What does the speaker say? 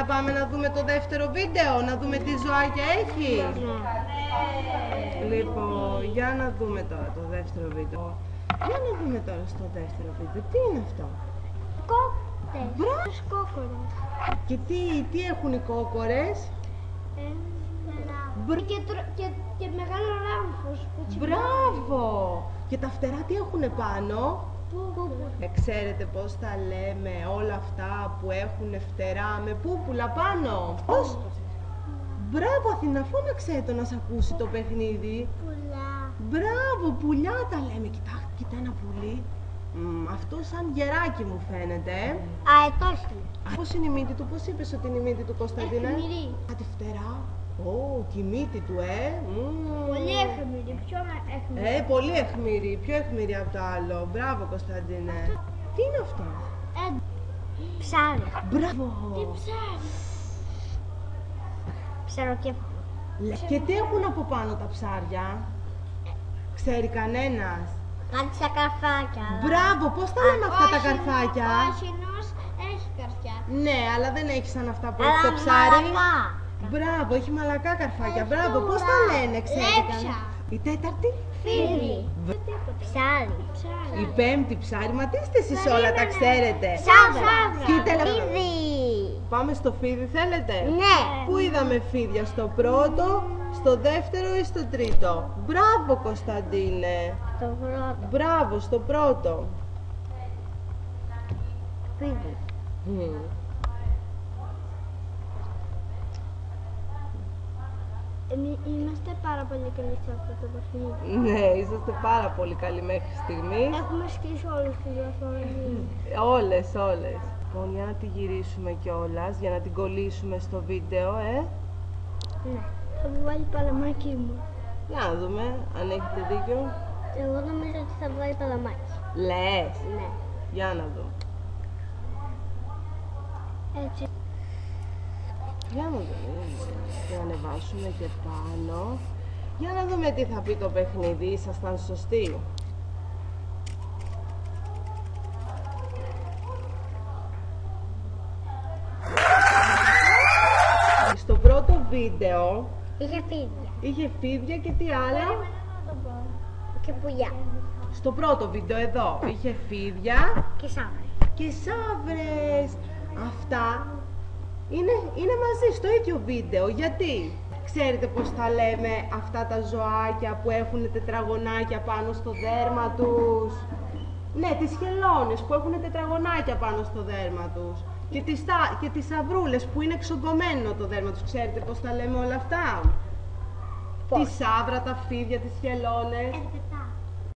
να πάμε να δούμε το δεύτερο βίντεο, να δούμε τι ζωάκια έχει. Λοιπόν, για να δούμε τώρα το δεύτερο βίντεο. Για να δούμε τώρα στο δεύτερο βίντεο. Τι είναι αυτό? Κόκορες. Μπράβο. Κόκορες. Και τι έχουν οι κόκορες? Και μεγάλο ράμφος. Μπράβο. Και τα φτερά τι έχουνε πάνω? Πούπουλα. Ξέρετε πώς τα λέμε όλα αυτά που έχουν φτερά με πούπουλα πάνω? Πώς? Μπράβο Αθηνά, φώναξέ το να σ' ακούσει το παιχνίδι. Πουλά. Μπράβο, πουλιά τα λέμε. Κοίτα ένα πουλί. Αυτό σαν γεράκι μου φαίνεται. Αετός είναι. Πώς είναι η μύτη του, πώς είπες ότι είναι η μύτη του Κωνσταντίνε? Αιχμηρή. Κάτι φτερά. Και η μύτη του, Πολύ αιχμηρή. Πιο αιχμηρή. Πολύ αιχμηρή, πιο αιχμηρή από το άλλο. Μπράβο Κωνσταντίνε. Τι είναι αυτό? Ψάρι. Μπράβο. Τι ψάρι? Ψαροκέφαλο. Και τι έχουν από πάνω τα ψάρια? Ξέρει κανένας? Κάτι σαν καρφάκια. Μπράβο, πώς τα λέμε αυτά τα καρφάκια? Ο αχινός έχει καρφιά. Ναι, αλλά δεν έχει σαν αυτά που έχει το ψάρι. Μπράβο, έχει μαλακά καρφάκια. Μπράβο, πώς τα λένε, ξέρει κανένας? Η τέταρτη? Φίδι. Ψάρι. Η πέμπτη ψάρι. Μα τι είστε εσείς όλα, τα ξέρετε? Σάβρα. Και η τελευταία. Φίδι. Πάμε στο φίδι, θέλετε? Ναι. Πού είδαμε φίδια, στο πρώτο, στο δεύτερο ή στο τρίτο? Μπράβο Κωνσταντίνε. Το πρώτο. Μπράβο, στο πρώτο. Φίδι. Είμαστε πάρα πολύ καλοί σε αυτό το παιχνίδι. Ναι, είσαστε πάρα πολύ καλοί μέχρι στιγμής. Έχουμε στήσει όλους τη διαφορετική. Όλες. Λοιπόν, για να τη γυρίσουμε κιόλας, για να την κολλήσουμε στο βίντεο, Ναι. Θα μου βάλει παλαμάκι μου. Για να δούμε αν έχετε δίκιο. Εγώ νομίζω ότι θα βάλει παλαμάκι. Λες. Ναι. Για να δούμε. Έτσι. Για να δούμε. Και ανεβάσουμε και πάνω. Για να δούμε τι θα πει το παιχνίδι. Ήσασταν σωστοί? Στο πρώτο βίντεο Είχε φίδια. είχε φίδια και τι άλλα? Και πουλιά. Στο πρώτο βίντεο εδώ είχε φίδια Και σάβρες. και σαύρες. Αυτά είναι μαζί στο ίδιο βίντεο. Γιατί? Ξέρετε πώς τα λέμε αυτά τα ζωάκια που έχουν τετραγωνάκια πάνω στο δέρμα τους? Ναι, τις χελώνες που έχουν τετραγωνάκια πάνω στο δέρμα τους. Και τις σαυρούλες που είναι εξογκωμένο το δέρμα τους. Ξέρετε πώς τα λέμε όλα αυτά? Πώς? Τη σαύρα, τα φίδια, τις χελώνες. Αρκετά.